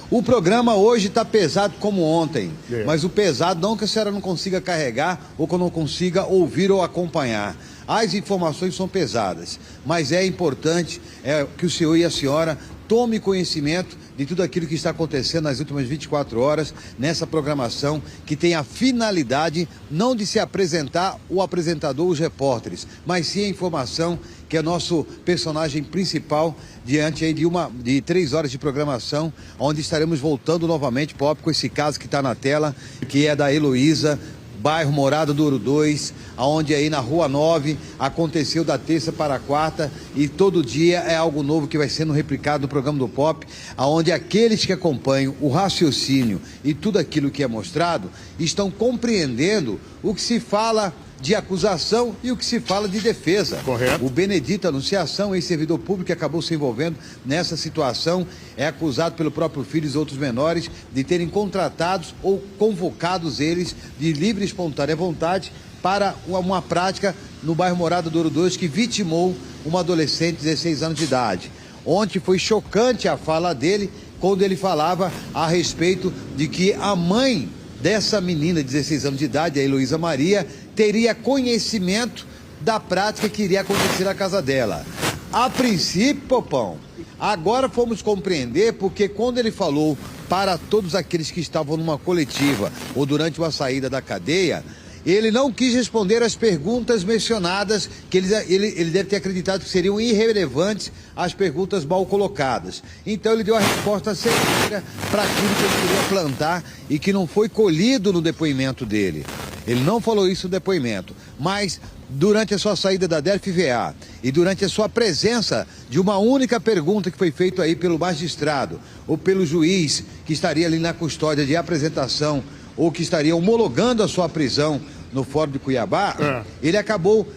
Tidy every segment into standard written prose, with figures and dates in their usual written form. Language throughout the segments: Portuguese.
O programa hoje está pesado como ontem, mas o pesado não que a senhora não consiga carregar ou que eu não consiga ouvir ou acompanhar. As informações são pesadas, mas é importante que o senhor e a senhora tome conhecimento de tudo aquilo que está acontecendo nas últimas 24 horas nessa programação que tem a finalidade não de se apresentar o apresentador, os repórteres, mas sim a informação que é nosso personagem principal diante aí de 3 horas de programação, onde estaremos voltando novamente com esse caso que está na tela, que é da Heloísa, bairro Morada do Ouro 2, onde aí na Rua 9 aconteceu da terça para a quarta e todo dia é algo novo que vai sendo replicado no programa do Pop, onde aqueles que acompanham o raciocínio e tudo aquilo que é mostrado estão compreendendo o que se fala de acusação e o que se fala de defesa. Correto. O Benedito Anunciação, ex-servidor público que acabou se envolvendo nessa situação, é acusado pelo próprio filho e outros menores de terem contratados ou convocados eles de livre e espontânea vontade para uma prática no bairro Morada do Ouro 2 que vitimou uma adolescente de 16 anos de idade. Ontem foi chocante a fala dele quando ele falava a respeito de que a mãe dessa menina de 16 anos de idade, a Heloísa Maria, teria conhecimento da prática que iria acontecer na casa dela. A princípio, Popão, agora fomos compreender porque quando ele falou para todos aqueles que estavam numa coletiva ou durante uma saída da cadeia, ele não quis responder as perguntas mencionadas, que ele deve ter acreditado que seriam irrelevantes as perguntas mal colocadas. Então ele deu a resposta certeira para aquilo que ele queria plantar e que não foi colhido no depoimento dele. Ele não falou isso no depoimento, mas durante a sua saída da DFVA e durante a sua presença de uma única pergunta que foi feita aí pelo magistrado ou pelo juiz que estaria ali na custódia de apresentação ou que estaria homologando a sua prisão no Fórum de Cuiabá, ele acabou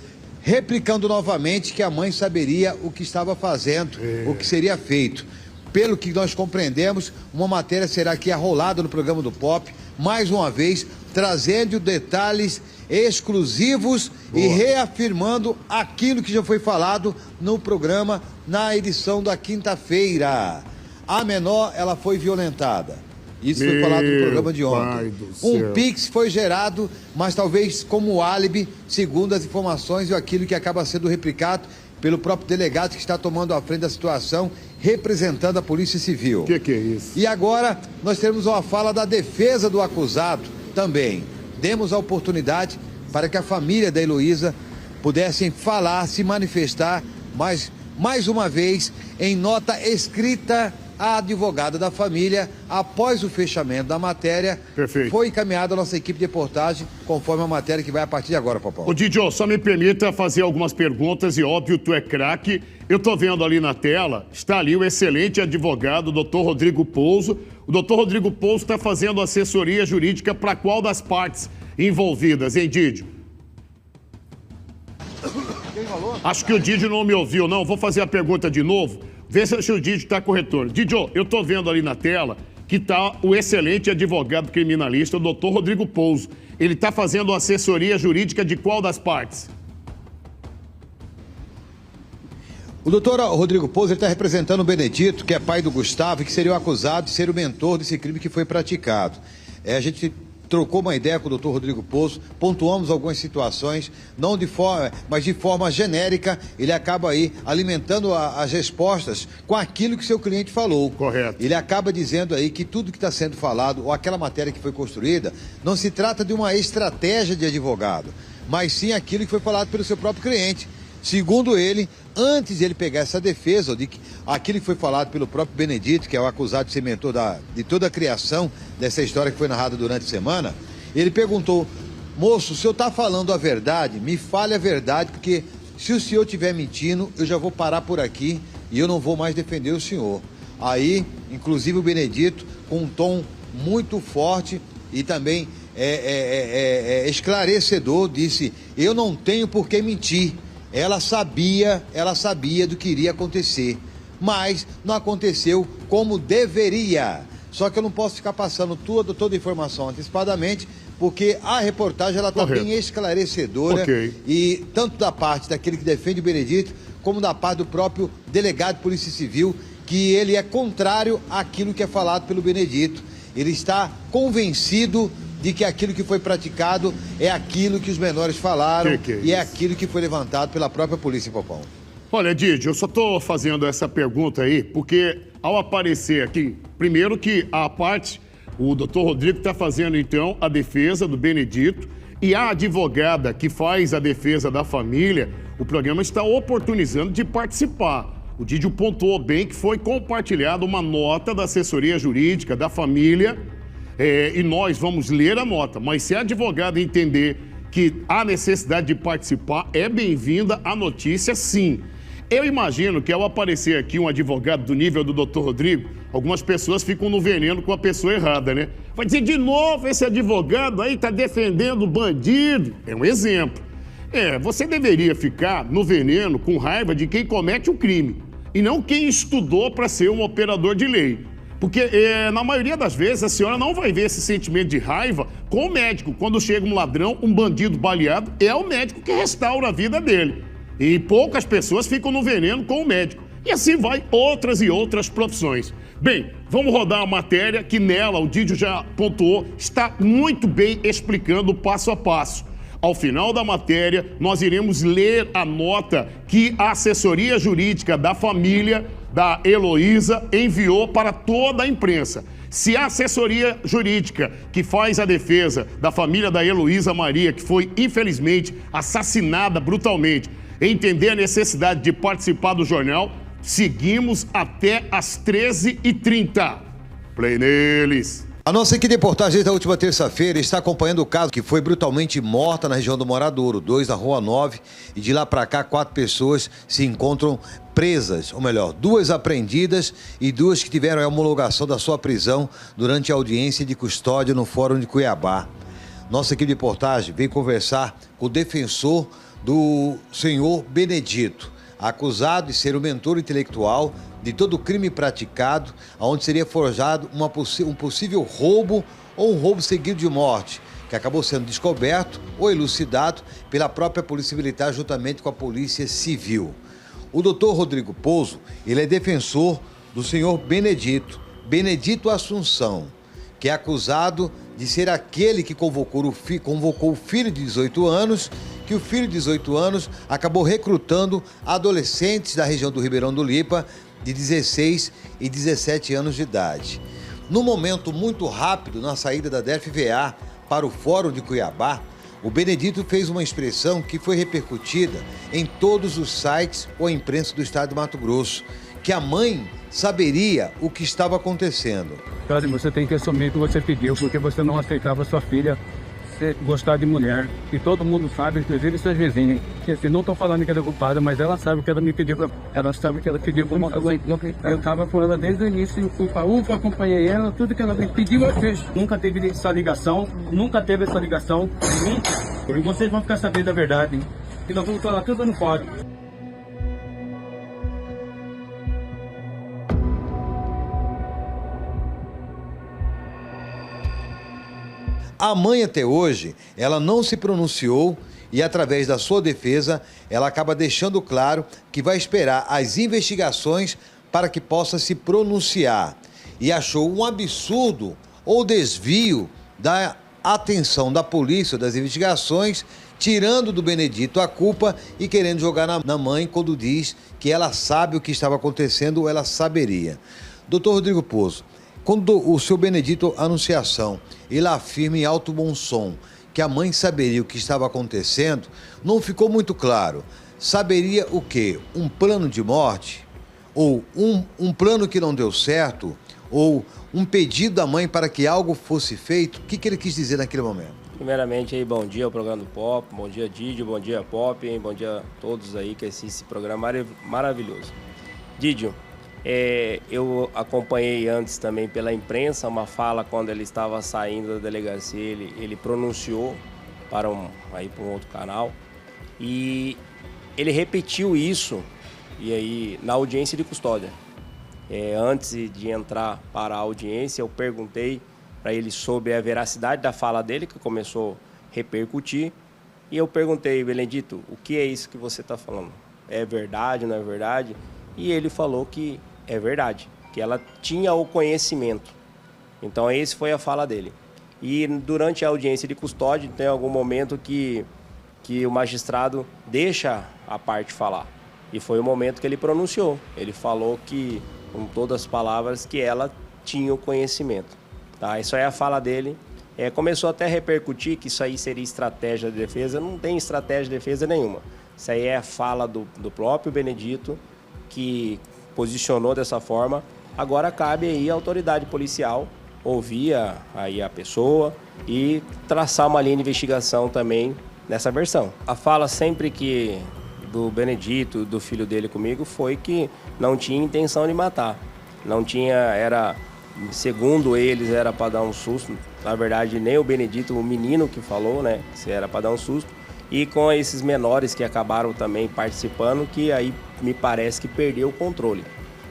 replicando novamente que a mãe saberia o que estava fazendo, o que seria feito. Pelo que nós compreendemos, uma matéria será aqui arrolada no programa do Pop, mais uma vez, trazendo detalhes exclusivos e reafirmando aquilo que já foi falado no programa na edição da quinta-feira. A menor, ela foi violentada. Isso foi falado no programa de ontem. Um Pix foi gerado, mas talvez como álibi, segundo as informações e aquilo que acaba sendo replicado pelo próprio delegado que está tomando a frente da situação, representando a Polícia Civil. Que é isso? E agora nós temos uma fala da defesa do acusado também. Demos a oportunidade para que a família da Heloísa pudessem falar, se manifestar, mas mais uma vez, em nota escrita, a advogada da família, após o fechamento da matéria, foi encaminhada a nossa equipe de reportagem, conforme a matéria que vai a partir de agora, Popó. Ô, Didio, só me permita fazer algumas perguntas e, óbvio, tu é craque. Eu tô vendo ali na tela, está ali o excelente advogado, o doutor Rodrigo Pouso. O doutor Rodrigo Pouso está fazendo assessoria jurídica para qual das partes envolvidas, hein, Didio? Acho que o Didio não me ouviu, não. Vou fazer a pergunta de novo. Vê se o Didio está corretor. Didio, eu estou vendo ali na tela que está o excelente advogado criminalista, o doutor Rodrigo Pouso. Ele está fazendo assessoria jurídica de qual das partes? O doutor Rodrigo Pouso está representando o Benedito, que é pai do Gustavo, e que seria o acusado de ser o mentor desse crime que foi praticado. A gente trocou uma ideia com o doutor Rodrigo Pouso, pontuamos algumas situações, não de forma, mas de forma genérica, ele acaba aí alimentando as respostas com aquilo que seu cliente falou. Correto. Ele acaba dizendo aí que tudo que está sendo falado, ou aquela matéria que foi construída, não se trata de uma estratégia de advogado, mas sim aquilo que foi falado pelo seu próprio cliente. Segundo ele, antes de ele pegar essa defesa, de aquilo que foi falado pelo próprio Benedito, que é o acusado de ser mentor de toda a criação dessa história que foi narrada durante a semana, ele perguntou: moço, o senhor está falando a verdade? Me fale a verdade, porque se o senhor estiver mentindo, eu já vou parar por aqui e eu não vou mais defender o senhor. Aí, inclusive o Benedito, com um tom muito forte e também esclarecedor, disse: eu não tenho por que mentir. Ela sabia do que iria acontecer, mas não aconteceu como deveria. Só que eu não posso ficar passando toda a informação antecipadamente, porque a reportagem ela está bem esclarecedora, e tanto da parte daquele que defende o Benedito, como da parte do próprio delegado de Polícia Civil, que ele é contrário àquilo que é falado pelo Benedito. Ele está convencido de que aquilo que foi praticado é aquilo que os menores falaram e é aquilo que foi levantado pela própria polícia, Popão. Olha, Didi, eu só estou fazendo essa pergunta aí porque ao aparecer aqui, primeiro que a parte, o doutor Rodrigo está fazendo então a defesa do Benedito e a advogada que faz a defesa da família, o programa está oportunizando de participar. O Didio pontuou bem que foi compartilhada uma nota da assessoria jurídica da família e nós vamos ler a nota. Mas se a advogada entender que há necessidade de participar, é bem-vinda a notícia, sim. Eu imagino que ao aparecer aqui um advogado do nível do Dr. Rodrigo, algumas pessoas ficam no veneno com a pessoa errada, né? Vai dizer, de novo, esse advogado aí está defendendo o bandido. É um exemplo. Você deveria ficar no veneno com raiva de quem comete o crime e não quem estudou para ser um operador de lei. Porque, na maioria das vezes, a senhora não vai ver esse sentimento de raiva com o médico. Quando chega um ladrão, um bandido baleado, é o médico que restaura a vida dele. E poucas pessoas ficam no veneno com o médico. E assim vai outras e outras profissões. Bem, vamos rodar a matéria que nela, o Didio já pontuou, está muito bem explicando passo a passo. Ao final da matéria, nós iremos ler a nota que a assessoria jurídica da família da Heloísa enviou para toda a imprensa. Se a assessoria jurídica que faz a defesa da família da Heloísa Maria, que foi infelizmente assassinada brutalmente, entender a necessidade de participar do jornal, seguimos até às 13h30. Play neles! A nossa equipe de reportagem da última terça-feira está acompanhando o caso que foi brutalmente morta na região do Moradouro, 2 na Rua 9, e de lá para cá 4 pessoas se encontram presas, ou melhor, 2 apreendidas e 2 que tiveram a homologação da sua prisão durante a audiência de custódia no Fórum de Cuiabá. Nossa equipe de reportagem veio conversar com o defensor do senhor Benedito, acusado de ser o mentor intelectual de todo o crime praticado, onde seria forjado um possível roubo ou um roubo seguido de morte, que acabou sendo descoberto ou elucidado pela própria Polícia Militar juntamente com a Polícia Civil. O doutor Rodrigo Pouso, ele é defensor do senhor Benedito Assunção, que é acusado de ser aquele que convocou o filho de 18 anos, que o filho de 18 anos acabou recrutando adolescentes da região do Ribeirão do Lipa de 16 e 17 anos de idade. No momento muito rápido, na saída da DFVA para o Fórum de Cuiabá, o Benedito fez uma expressão que foi repercutida em todos os sites ou imprensa do estado de Mato Grosso, que a mãe saberia o que estava acontecendo. Cara, você tem que assumir o que você pediu, porque você não aceitava sua filha gostar de mulher. E todo mundo sabe, inclusive suas vizinhas. Que não estou falando que ela é culpada, mas ela sabe que ela me pediu. Ela sabe que ela pediu pra uma coisa. Eu estava com ela desde o início, fui pra UFA, acompanhei ela, tudo que ela me pediu eu fiz. Nunca teve essa ligação, nunca. E vocês vão ficar sabendo da verdade. E nós vamos falar tudo no fórum. A mãe até hoje, ela não se pronunciou e através da sua defesa, ela acaba deixando claro que vai esperar as investigações para que possa se pronunciar. E achou um absurdo ou desvio da atenção da polícia, das investigações, tirando do Benedito a culpa e querendo jogar na mãe quando diz que ela sabe o que estava acontecendo ou ela saberia. Doutor Rodrigo Pouso, quando o seu Benedito Anunciação, ele afirma em alto bom som que a mãe saberia o que estava acontecendo, não ficou muito claro. Saberia o quê? Um plano de morte? Ou um plano que não deu certo? Ou um pedido da mãe para que algo fosse feito? O que ele quis dizer naquele momento? Primeiramente, aí, bom dia ao programa do Pop, bom dia Didio, bom dia Pop, hein? Bom dia a todos aí que assistem esse programa maravilhoso. Didio, eu acompanhei antes também pela imprensa uma fala quando ele estava saindo da delegacia, ele pronunciou para um outro canal e ele repetiu isso e aí na audiência de custódia. Antes de entrar para a audiência, eu perguntei para ele sobre a veracidade da fala dele, que começou a repercutir, e eu perguntei, Benedito, o que é isso que você está falando? É verdade, não é verdade? E ele falou que é verdade, que ela tinha o conhecimento. Então, esse foi a fala dele. E durante a audiência de custódia, tem algum momento que o magistrado deixa a parte falar. E foi o momento que ele pronunciou. Ele falou que, com todas as palavras, que ela tinha o conhecimento. Tá? Isso aí é a fala dele. Começou até a repercutir que isso aí seria estratégia de defesa. Não tem estratégia de defesa nenhuma. Isso aí é a fala do próprio Benedito, que posicionou dessa forma. Agora cabe aí à autoridade policial ouvir aí a pessoa e traçar uma linha de investigação também nessa versão. A fala sempre que do Benedito, do filho dele comigo, foi que não tinha intenção de matar. Não tinha, segundo eles, era para dar um susto. Na verdade, nem o Benedito, o menino que falou, né, que era para dar um susto. E com esses menores que acabaram também participando, que aí me parece que perdeu o controle.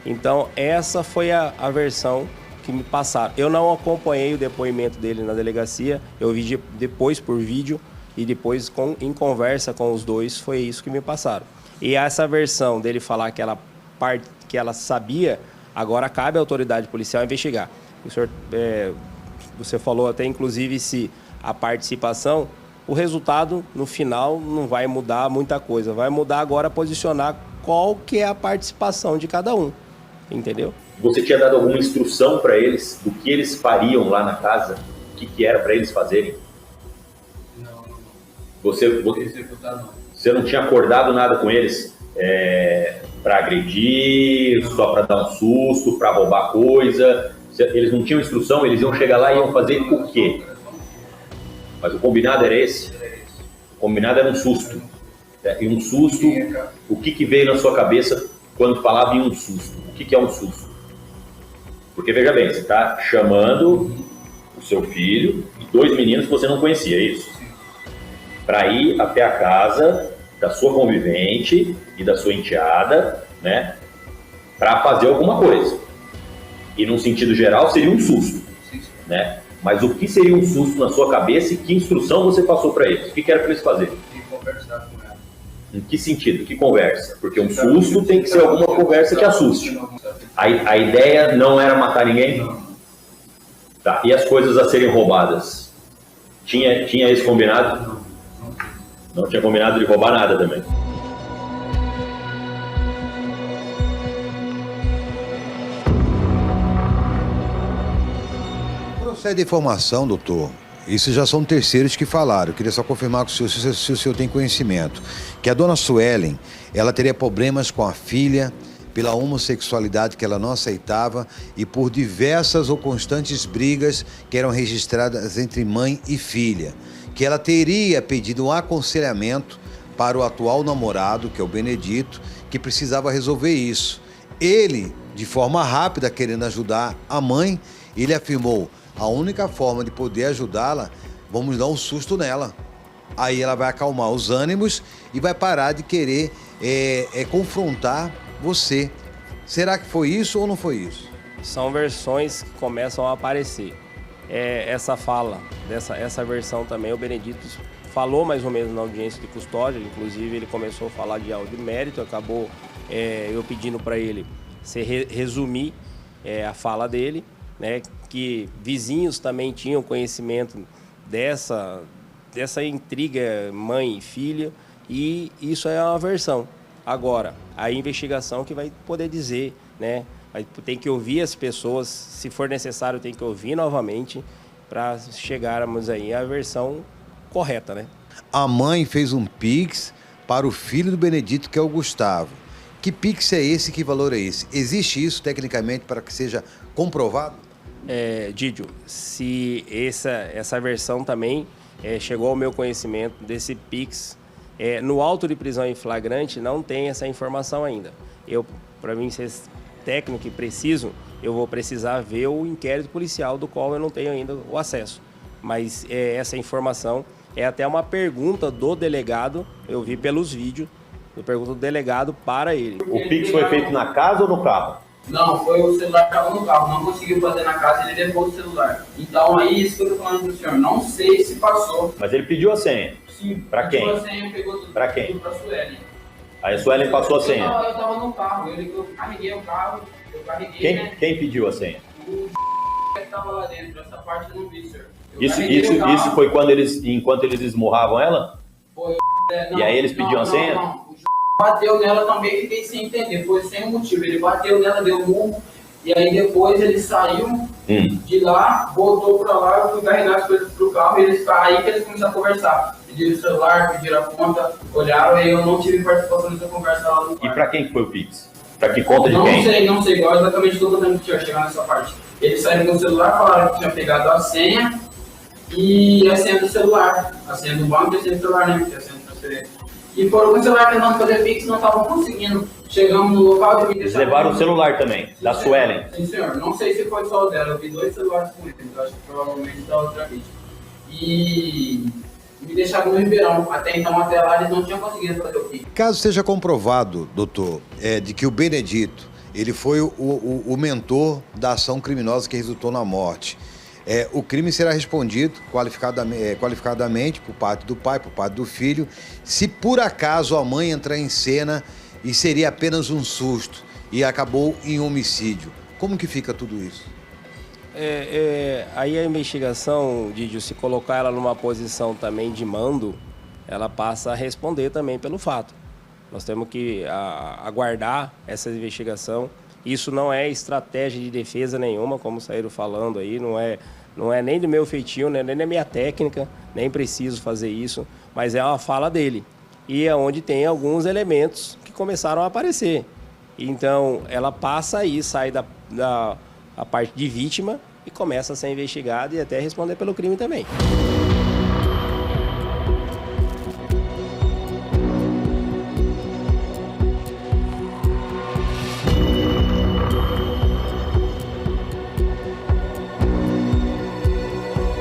Então, essa foi a versão que me passaram. Eu não acompanhei o depoimento dele na delegacia, eu vi depois por vídeo e depois em conversa com os dois, foi isso que me passaram. E essa versão dele falar que ela sabia, agora cabe à autoridade policial investigar. O senhor, você falou até inclusive se a participação, o resultado no final não vai mudar muita coisa, vai mudar agora posicionar qual que é a participação de cada um, entendeu? Você tinha dado alguma instrução para eles do que eles fariam lá na casa? O que era para eles fazerem? Não. Você não tinha acordado nada com eles para agredir, só para dar um susto, para roubar coisa? Eles não tinham instrução, eles iam chegar lá e iam fazer o quê? Mas o combinado era esse? O combinado era um susto. E um susto, o que veio na sua cabeça quando falava em um susto? O que é um susto? Porque, veja bem, você está chamando o seu filho e 2 meninos que você não conhecia, é isso? Para ir até a casa da sua convivente e da sua enteada, né? Para fazer alguma coisa. E, num sentido geral, seria um susto, né? Mas o que seria um susto na sua cabeça e que instrução você passou para eles? O que era para eles fazerem? Conversar com ela. Em que sentido? Que conversa? Porque um susto tem que ser alguma conversa que assuste. A ideia não era matar ninguém? Não. Tá. E as coisas a serem roubadas? Tinha esse combinado? Não tinha combinado de roubar nada também. Procede a informação, doutor. Isso já são terceiros que falaram. Eu queria só confirmar com o senhor, se o senhor tem conhecimento, que a dona Suelen, ela teria problemas com a filha pela homossexualidade que ela não aceitava e por diversas ou constantes brigas que eram registradas entre mãe e filha. Que ela teria pedido um aconselhamento para o atual namorado, que é o Benedito, que precisava resolver isso. Ele, de forma rápida, querendo ajudar a mãe, ele afirmou: a única forma de poder ajudá-la, vamos dar um susto nela. Aí ela vai acalmar os ânimos e vai parar de querer confrontar você. Será que foi isso ou não foi isso? São versões que começam a aparecer. Essa fala, essa versão também, o Benedito falou mais ou menos na audiência de custódia, inclusive ele começou a falar de áudio de mérito, acabou eu pedindo para ele resumir a fala dele, né, que vizinhos também tinham conhecimento dessa intriga mãe e filha, e isso é uma versão. Agora, a investigação que vai poder dizer, né, tem que ouvir as pessoas, se for necessário tem que ouvir novamente para chegarmos aí à versão correta, né? A mãe fez um Pix para o filho do Benedito, que é o Gustavo. Que Pix é esse? Que valor é esse? Existe isso tecnicamente para que seja comprovado? Didio, se essa versão também chegou ao meu conhecimento desse Pix, no auto de prisão em flagrante não tem essa informação ainda. Para mim ser técnico e preciso, eu vou precisar ver o inquérito policial, do qual eu não tenho ainda o acesso. Mas essa informação é até uma pergunta do delegado, eu vi pelos vídeos, eu pergunto do delegado para ele. O Pix foi feito na casa ou no carro? Não, foi o celular que estava no carro, não conseguiu fazer na casa, ele levou o celular. Então aí, isso que eu tô falando pro senhor, não sei se passou. Mas ele pediu a senha? Sim. Pra quem? Pediu a senha, pegou tudo. Pra quem? Pra Suelen. Aí a Suelen passou a senha. Eu tava no carro, eu carreguei o carro, né? Quem pediu a senha? O que tava lá dentro, essa parte eu não vi, senhor. Isso foi enquanto eles esmurravam ela? Foi, e aí eles pediam a senha? Não. O bateu nela também, fiquei sem entender, foi sem motivo. Ele bateu nela, deu murro, e aí depois ele saiu de lá, voltou pra lá, eu fui carregar as coisas pro carro, e aí que eles começaram a conversar. Pediram o celular, pediram a conta, olharam, e eu não tive participação nessa conversa lá no quarto. E pra quem que foi o Pix? Pra que conta de quem? Não sei, igual exatamente estou contando que tinha chegado nessa parte. Eles saíram com o celular, falaram que tinha pegado a senha e a senha do celular. A senha do banco e a senha do celular, né? Que é a senha de transferência. E foram com o celular tentando fazer Pix, não estavam conseguindo. Chegamos no local de me Eles levaram o celular também, Sim, da Suelen. Sim, senhor. Não sei se foi só o dela, eu vi 2 celulares com eles, eu acho que provavelmente da outra vítima. E me deixaram no Ribeirão. Até então, até lá, eles não tinham conseguido fazer o Pix. Caso seja comprovado, doutor, de que o Benedito ele foi o mentor da ação criminosa que resultou na morte, o crime será respondido qualificadamente por parte do pai, por parte do filho. Se por acaso a mãe entrar em cena e seria apenas um susto e acabou em homicídio, como que fica tudo isso? Aí a investigação, Didio, se colocar ela numa posição também de mando, ela passa a responder também pelo fato. Nós temos que aguardar essa investigação. Isso não é estratégia de defesa nenhuma, como saíram falando aí, não é nem do meu feitio, nem da minha técnica, nem preciso fazer isso, mas é uma fala dele. E é onde tem alguns elementos que começaram a aparecer. Então, ela passa aí, sai da parte de vítima e começa a ser investigada e até responder pelo crime também.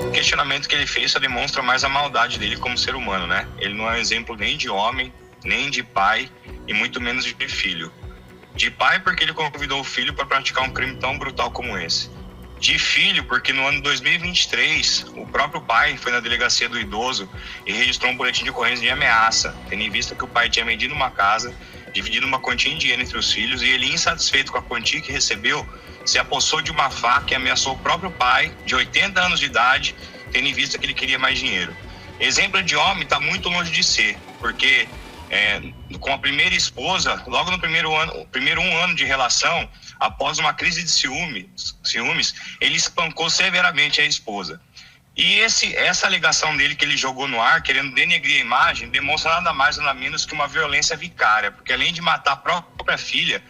O questionamento que ele fez só demonstra mais a maldade dele como ser humano, né? Ele não é um exemplo nem de homem, nem de pai e muito menos de filho. De pai porque ele convidou o filho para praticar um crime tão brutal como esse. De filho porque no ano 2023 o próprio pai foi na delegacia do idoso e registrou um boletim de ocorrência de ameaça, tendo em vista que o pai tinha vendido uma casa, dividido uma quantia em dinheiro entre os filhos, e ele, insatisfeito com a quantia que recebeu, se apossou de uma faca e ameaçou o próprio pai, de 80 anos de idade, tendo em vista que ele queria mais dinheiro. Exemplo de homem está muito longe de ser, porque com a primeira esposa, logo no primeiro um ano de relação, após uma crise de ciúmes, ele espancou severamente a esposa. E essa alegação dele que ele jogou no ar, querendo denegrir a imagem, demonstra nada mais nada menos que uma violência vicária, porque além de matar a própria filha,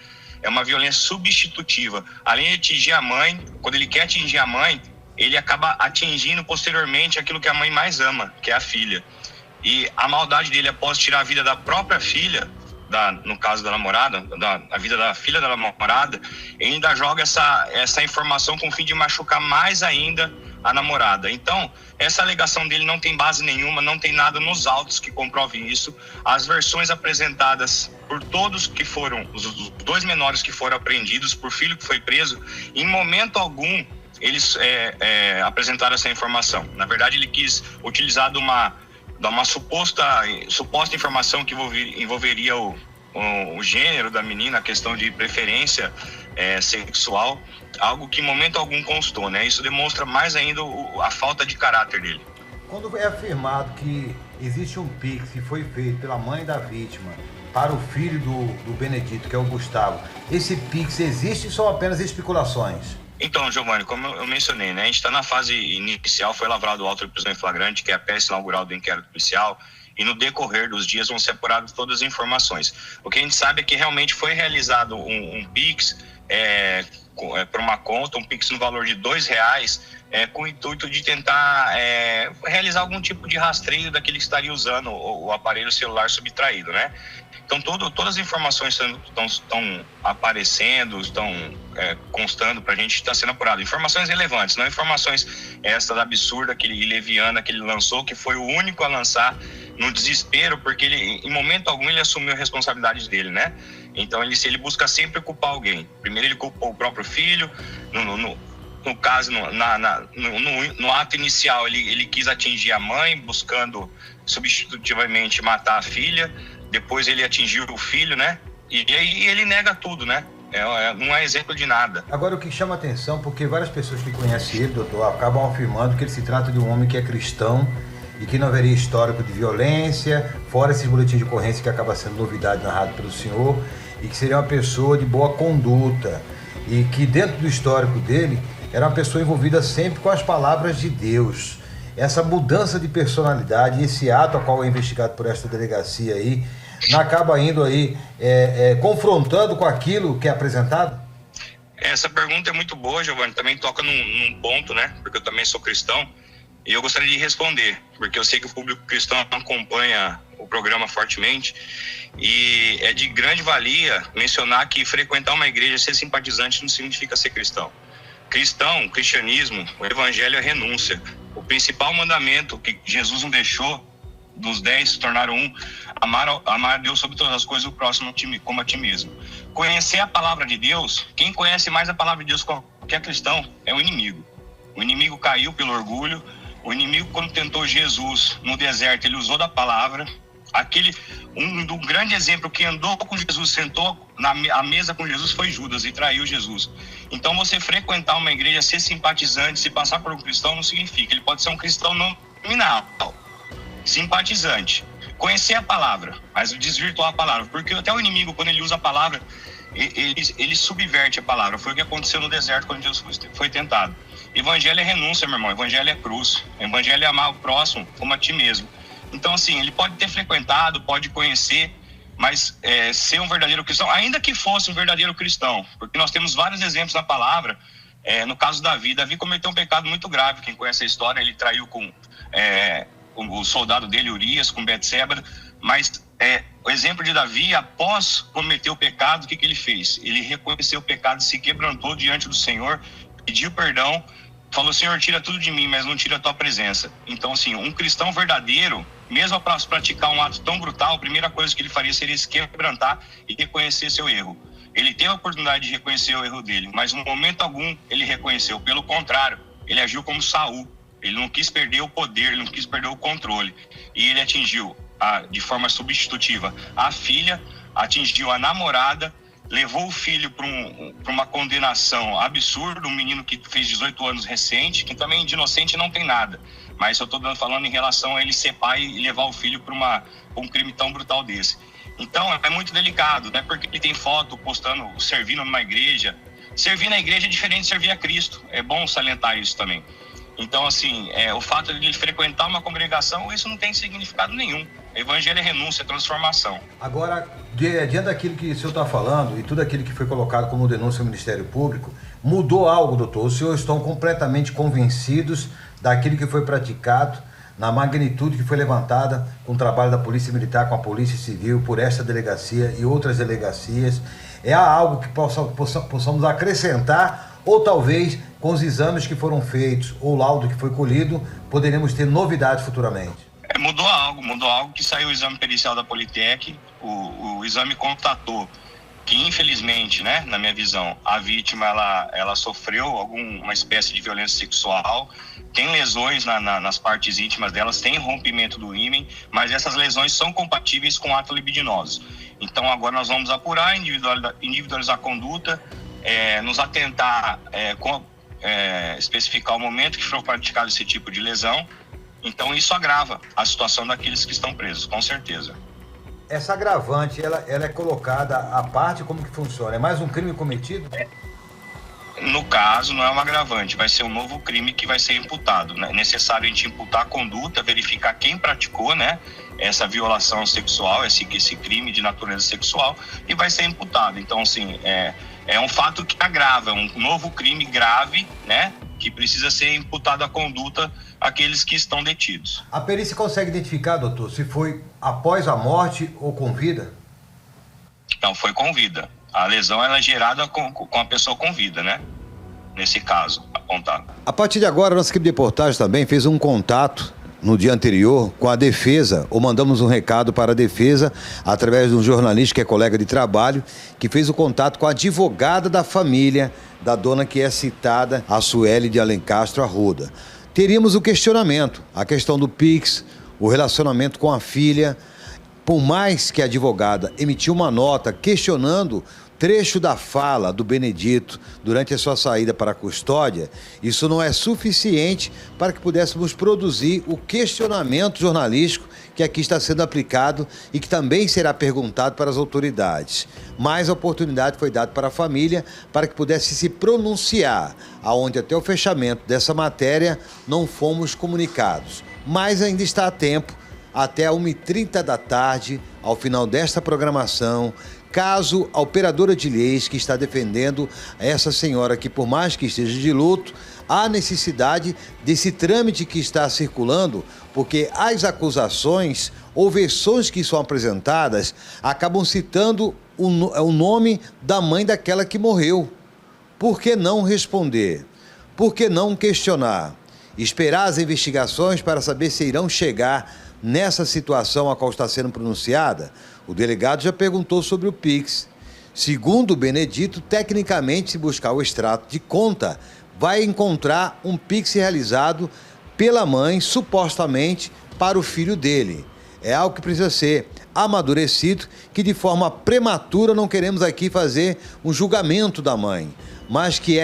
é uma violência substitutiva. Além de atingir a mãe, quando ele quer atingir a mãe, ele acaba atingindo posteriormente aquilo que a mãe mais ama, que é a filha. E a maldade dele, após tirar a vida da própria filha, no caso da namorada, a vida da filha da namorada, ele ainda joga essa informação com o fim de machucar mais ainda a namorada. Então, essa alegação dele não tem base nenhuma, não tem nada nos autos que comprove isso. As versões apresentadas por todos que foram, os 2 menores que foram apreendidos, por filho que foi preso, em momento algum eles apresentaram essa informação. Na verdade, ele quis utilizar de uma suposta informação que envolveria o gênero da menina, a questão de preferência sexual, algo que em momento algum constou, né? Isso demonstra mais ainda a falta de caráter dele. Quando é afirmado que existe um Pix que foi feito pela mãe da vítima para o filho do Benedito, que é o Gustavo, esse Pix existe ou são apenas especulações? Então, Giovanni, como eu mencionei, né, a gente está na fase inicial, foi lavrado o auto de prisão em flagrante, que é a peça inaugural do inquérito policial, e no decorrer dos dias vão ser apuradas todas as informações. O que a gente sabe é que realmente foi realizado um Pix por uma conta, um Pix no valor de R$2, com o intuito de tentar realizar algum tipo de rastreio daquele que estaria usando o aparelho celular subtraído, né? Então, todas as informações estão aparecendo, estão constando para a gente, está sendo apurado. Informações relevantes, não informações essa absurda, leviana que ele lançou, que foi o único a lançar no desespero, porque ele, em momento algum, ele assumiu a responsabilidade dele, né? Então, ele busca sempre culpar alguém. Primeiro, ele culpou o próprio filho, no caso, no ato inicial, ele quis atingir a mãe, buscando substitutivamente matar a filha. depois ele atingiu o filho, né? E aí ele nega tudo, né? Não é exemplo de nada. Agora, o que chama atenção, porque várias pessoas que conhecem ele, doutor, acabam afirmando que ele se trata de um homem que é cristão e que não haveria histórico de violência, fora esses boletins de ocorrência que acaba sendo novidade narrado pelo senhor, e que seria uma pessoa de boa conduta, e que dentro do histórico dele era uma pessoa envolvida sempre com as palavras de Deus. Essa mudança de personalidade, esse ato ao qual é investigado por esta delegacia aí, não acaba indo aí confrontando com aquilo que é apresentado? Essa pergunta é muito boa, Giovanni, também toca num ponto, né? Porque eu também sou cristão e eu gostaria de responder, porque eu sei que o público cristão acompanha o programa fortemente e é de grande valia mencionar que frequentar uma igreja, ser simpatizante não significa ser cristão. Cristianismo, o evangelho é renúncia. O principal mandamento que Jesus nos deixou, dos 10 se tornaram um, amar a Deus sobre todas as coisas, o próximo como a ti mesmo. Conhecer a palavra de Deus, quem conhece mais a palavra de Deus que é cristão, é o inimigo. O inimigo caiu pelo orgulho, o inimigo quando tentou Jesus no deserto, ele usou da palavra. Um grande exemplo que andou com Jesus, sentou à mesa com Jesus foi Judas e traiu Jesus. Então você frequentar uma igreja, ser simpatizante, se passar por um cristão não significa, ele pode ser um cristão nominal, simpatizante, conhecer a palavra, mas desvirtuar a palavra, porque até o inimigo, quando ele usa a palavra, ele subverte a palavra. Foi o que aconteceu no deserto quando Jesus foi tentado. Evangelho é renúncia, meu irmão, evangelho é cruz, evangelho é amar o próximo como a ti mesmo. Então assim, ele pode ter frequentado, pode conhecer, mas ser um verdadeiro cristão, ainda que fosse um verdadeiro cristão, porque nós temos vários exemplos na palavra. No caso Davi cometeu um pecado muito grave. Quem conhece a história, ele traiu com o soldado dele, Urias, com Betseba, mas o exemplo de Davi, após cometer o pecado, o que ele fez? Ele reconheceu o pecado, se quebrantou diante do Senhor, pediu perdão, falou: Senhor, tira tudo de mim, mas não tira a tua presença. Então assim, um cristão verdadeiro, mesmo após praticar um ato tão brutal, a primeira coisa que ele faria seria se quebrantar e reconhecer seu erro. Ele teve a oportunidade de reconhecer o erro dele, mas em momento algum ele reconheceu. Pelo contrário, ele agiu como Saul. Ele não quis perder o poder, ele não quis perder o controle. E ele atingiu, de forma substitutiva, a filha, atingiu a namorada, levou o filho para uma condenação absurda, um menino que fez 18 anos recente, que também de inocente não tem nada. Mas eu estou falando em relação a ele ser pai e levar o filho para um crime tão brutal desse. Então é muito delicado, né? Porque ele tem foto postando, servindo numa igreja. Servir na igreja é diferente de servir a Cristo. É bom salientar isso também. Então, assim, o fato de ele frequentar uma congregação, isso não tem significado nenhum. Evangelho é renúncia, é transformação. Agora, diante daquilo que o senhor está falando e tudo aquilo que foi colocado como denúncia ao Ministério Público, mudou algo, doutor? Os senhores estão completamente convencidos daquilo que foi praticado, na magnitude que foi levantada com o trabalho da Polícia Militar, com a Polícia Civil, por esta delegacia e outras delegacias? É algo que possamos acrescentar, ou talvez com os exames que foram feitos ou o laudo que foi colhido, poderemos ter novidades futuramente? Mudou algo que saiu o exame pericial da Politec. O exame constatou que, infelizmente, né, na minha visão, a vítima ela sofreu alguma espécie de violência sexual, tem lesões nas partes íntimas delas, tem rompimento do ímen, mas essas lesões são compatíveis com atos libidinosos. Então agora nós vamos apurar, individualizar a conduta, nos atentar, especificar o momento que foi praticado esse tipo de lesão. Então isso agrava a situação daqueles que estão presos, com certeza. Essa agravante, ela é colocada à parte? Como que funciona? É mais um crime cometido? No caso, não é um agravante, vai ser um novo crime que vai ser imputado, né? É necessário a gente imputar a conduta, verificar quem praticou, né, essa violação sexual, esse crime de natureza sexual, e vai ser imputado. Então, assim, é um fato que agrava, um novo crime grave, né, que precisa ser imputado a conduta àqueles que estão detidos. A perícia consegue identificar, doutor, se foi após a morte ou com vida? Não, foi com vida. A lesão ela é gerada com a pessoa com vida, né? Nesse caso, apontado. A partir de agora, a nossa equipe de reportagem também fez um contato no dia anterior com a defesa, ou mandamos um recado para a defesa através de um jornalista que é colega de trabalho, que fez o contato com a advogada da família da dona que é citada, a Sueli de Alencastro Arruda. Teríamos o questionamento, a questão do Pix, o relacionamento com a filha. por mais que a advogada emitiu uma nota questionando trecho da fala do Benedito durante a sua saída para a custódia, isso não é suficiente para que pudéssemos produzir o questionamento jornalístico que aqui está sendo aplicado e que também será perguntado para as autoridades. Mas a oportunidade foi dada para a família para que pudesse se pronunciar, aonde até o fechamento dessa matéria não fomos comunicados. Mas ainda está a tempo, até 1h30 da tarde, ao final desta programação, caso a operadora de leis que está defendendo essa senhora que, por mais que esteja de luto, há necessidade desse trâmite que está circulando, porque as acusações ou versões que são apresentadas acabam citando o nome da mãe daquela que morreu. Por que não responder? Por que não questionar? Esperar as investigações para saber se irão chegar nessa situação a qual está sendo pronunciada? O delegado já perguntou sobre o Pix. Segundo o Benedito, tecnicamente, se buscar o extrato de conta, vai encontrar um Pix realizado pela mãe, supostamente, para o filho dele. É algo que precisa ser amadurecido, que de forma prematura não queremos aqui fazer um julgamento da mãe, mas que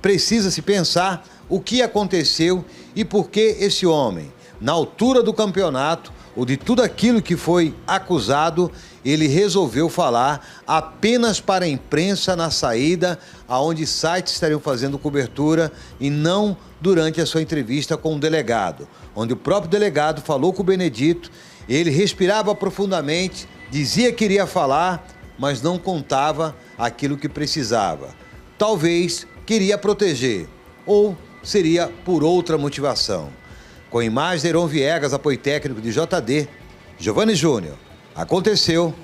precisa se pensar o que aconteceu e por que esse homem, na altura do campeonato, ou de tudo aquilo que foi acusado, ele resolveu falar apenas para a imprensa na saída, aonde sites estariam fazendo cobertura, e não durante a sua entrevista com o delegado, onde o próprio delegado falou com o Benedito, ele respirava profundamente, dizia que iria falar, mas não contava aquilo que precisava. Talvez queria proteger, ou seria por outra motivação. Com imagens de Heron Viegas, apoio técnico de JD, Giovanni Júnior. Aconteceu.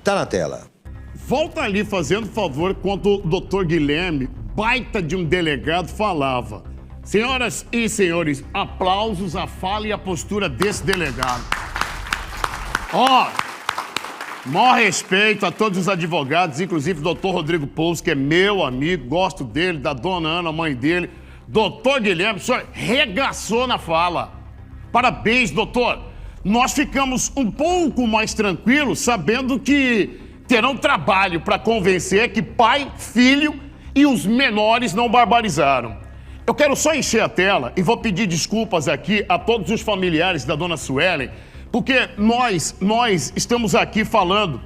Tá na tela. Volta ali fazendo favor quando o doutor Guilherme, baita de um delegado, falava. Senhoras e senhores, aplausos à fala e à postura desse delegado. Maior respeito a todos os advogados, inclusive o doutor Rodrigo Pouso, que é meu amigo, gosto dele, da dona Ana, mãe dele. Doutor Guilherme, o senhor regaçou na fala. Parabéns, doutor. Nós ficamos um pouco mais tranquilos sabendo que terão trabalho para convencer que pai, filho e os menores não barbarizaram. Eu quero só encher a tela e vou pedir desculpas aqui a todos os familiares da dona Suelen, porque nós estamos aqui falando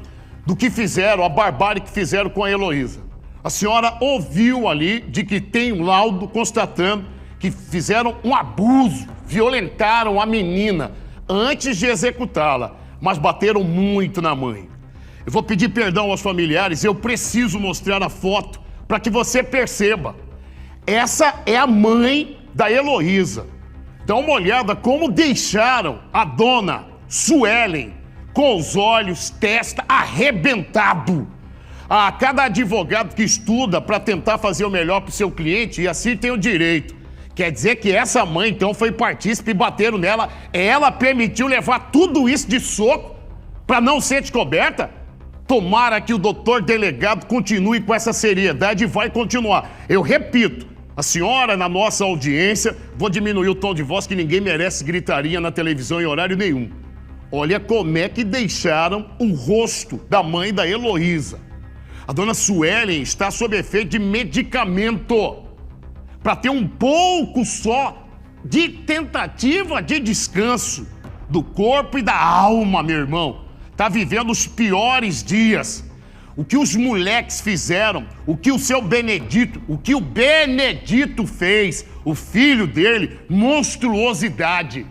do que fizeram, a barbárie que fizeram com a Heloísa. A senhora ouviu ali de que tem um laudo constatando que fizeram um abuso, violentaram a menina antes de executá-la, mas bateram muito na mãe. Eu vou pedir perdão aos familiares, eu preciso mostrar a foto para que você perceba. Essa é a mãe da Heloísa. Dá uma olhada como deixaram a dona Suelen com os olhos, testa arrebentado. Cada advogado que estuda para tentar fazer o melhor para o seu cliente, e assim tem o direito. Quer dizer que essa mãe, então, foi partícipe e bateram nela. Ela permitiu levar tudo isso de soco para não ser descoberta? Tomara que o doutor delegado continue com essa seriedade e vai continuar. Eu repito, a senhora, na nossa audiência, vou diminuir o tom de voz que ninguém merece gritaria na televisão em horário nenhum. Olha como é que deixaram o rosto da mãe da Heloísa. A dona Suelen está sob efeito de medicamento para ter um pouco só de tentativa de descanso do corpo e da alma, meu irmão. Está vivendo os piores dias. O que os moleques fizeram, o que o seu Benedito, o que o Benedito fez, o filho dele, monstruosidade.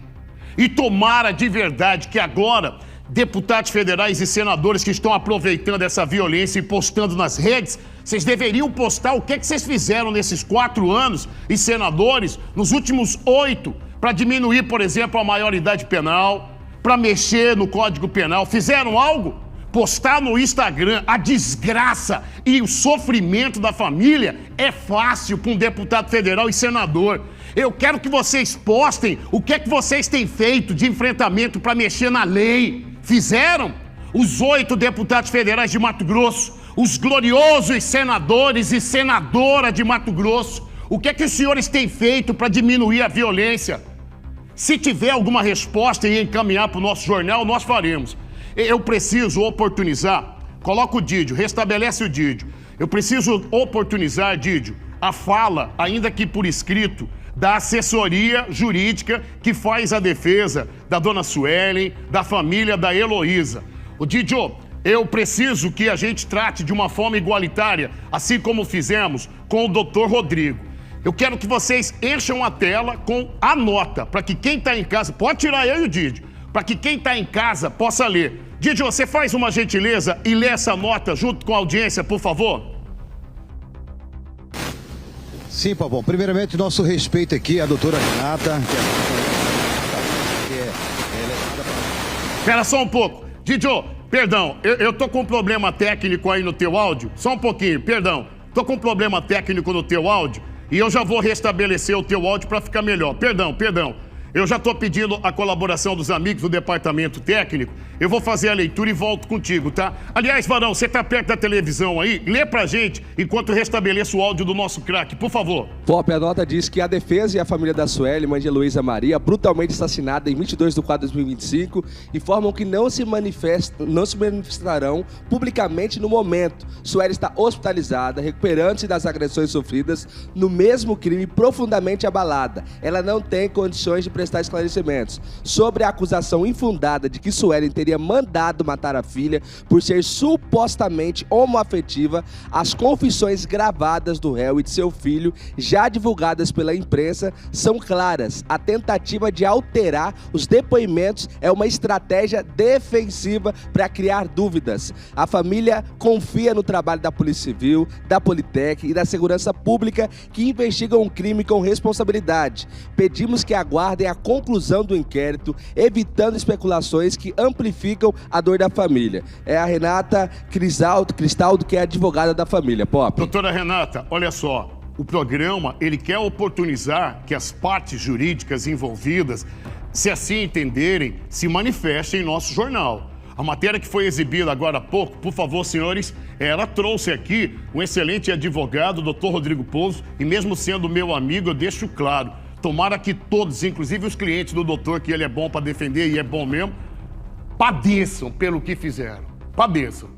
E tomara de verdade que agora deputados federais e senadores que estão aproveitando essa violência e postando nas redes, vocês deveriam postar o que vocês fizeram nesses 4 anos, e senadores, nos últimos 8, para diminuir, por exemplo, a maioridade penal, para mexer no Código Penal. Fizeram algo? Postar no Instagram a desgraça e o sofrimento da família é fácil para um deputado federal e senador. Eu quero que vocês postem o que vocês têm feito de enfrentamento para mexer na lei. Fizeram? Os 8 deputados federais de Mato Grosso, os gloriosos senadores e senadora de Mato Grosso, o que os senhores têm feito para diminuir a violência? Se tiver alguma resposta e encaminhar para o nosso jornal, nós faremos. Eu preciso oportunizar, coloca o Didio, restabelece o Didio. Eu preciso oportunizar, Didio, a fala, ainda que por escrito, da assessoria jurídica que faz a defesa da dona Suelen, da família da Heloísa. O Didio, eu preciso que a gente trate de uma forma igualitária, assim como fizemos com o Dr. Rodrigo. Eu quero que vocês encham a tela com a nota, para que quem está em casa, pode tirar eu e o Didio, para que quem está em casa possa ler. Didio, você faz uma gentileza e lê essa nota junto com a audiência, por favor? Sim, Pavão. Primeiramente, nosso respeito aqui à doutora Renata, Espera só um pouco. Didio, perdão, eu tô com um problema técnico aí no teu áudio. Só um pouquinho, perdão. Tô com um problema técnico no teu áudio e eu já vou restabelecer o teu áudio para ficar melhor. Perdão. Eu já estou pedindo a colaboração dos amigos do departamento técnico. Eu vou fazer a leitura e volto contigo, tá? Aliás, Varão, você está perto da televisão aí? Lê pra gente enquanto eu restabeleço o áudio do nosso craque, por favor. Pop, a nota diz que a defesa e a família da Sueli, mãe de Heloísa Maria, brutalmente assassinada em 22/4/2025, informam que não se manifestarão publicamente no momento. Sueli está hospitalizada, recuperando-se das agressões sofridas no mesmo crime, profundamente abalada. Ela não tem condições de prestar esclarecimentos sobre a acusação infundada de que Suelen teria mandado matar a filha por ser supostamente homoafetiva. As confissões gravadas do réu e de seu filho, já divulgadas pela imprensa, são claras. A tentativa de alterar os depoimentos é uma estratégia defensiva para criar dúvidas. A família confia no trabalho da Polícia Civil, da Politec e da Segurança Pública, que investigam o crime com responsabilidade. Pedimos que aguardem a conclusão do inquérito, evitando especulações que amplificam a dor da família. É a Renata Cristaldo, que é advogada da família. Pop. Doutora Renata, olha só. O programa, ele quer oportunizar que as partes jurídicas envolvidas, se assim entenderem, se manifestem em nosso jornal. A matéria que foi exibida agora há pouco, por favor, senhores, ela trouxe aqui um excelente advogado, Dr. Rodrigo Pouso, e mesmo sendo meu amigo, eu deixo claro, tomara que todos, inclusive os clientes do doutor, que ele é bom para defender e é bom mesmo, padeçam pelo que fizeram, padeçam.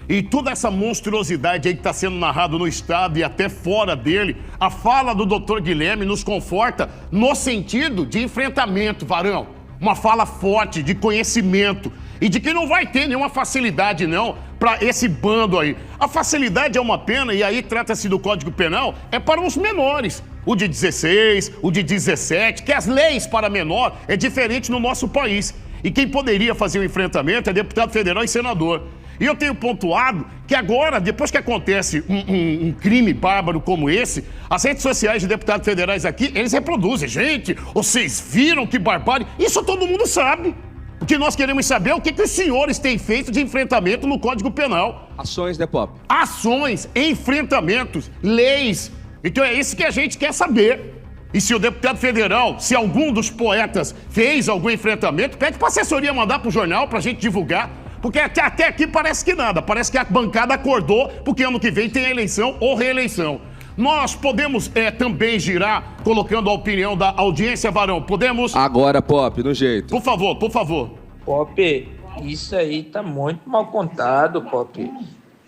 E toda essa monstruosidade aí que está sendo narrado no estado e até fora dele, a fala do doutor Guilherme nos conforta no sentido de enfrentamento, Varão. Uma fala forte, de conhecimento e de que não vai ter nenhuma facilidade, não, para esse bando aí. A facilidade é uma pena, e aí trata-se do Código Penal, é para os menores. O de 16, o de 17, que as leis para menor é diferente no nosso país. E quem poderia fazer o enfrentamento é deputado federal e senador. E eu tenho pontuado que agora, depois que acontece um crime bárbaro como esse, as redes sociais de deputados federais aqui, eles reproduzem. Gente, vocês viram que barbárie? Isso todo mundo sabe. O que nós queremos saber é o que os senhores têm feito de enfrentamento no Código Penal. Ações, né, Pop? Ações, enfrentamentos, leis. Então é isso que a gente quer saber. E se o deputado federal, se algum dos poetas fez algum enfrentamento, pede para a assessoria mandar para o jornal para a gente divulgar. Porque até aqui parece que nada, parece que a bancada acordou, porque ano que vem tem eleição ou reeleição. Nós podemos também girar, colocando a opinião da audiência, Varão, podemos? Agora, Pop, no jeito. Por favor, por favor. Pop, isso aí tá muito mal contado, Pop.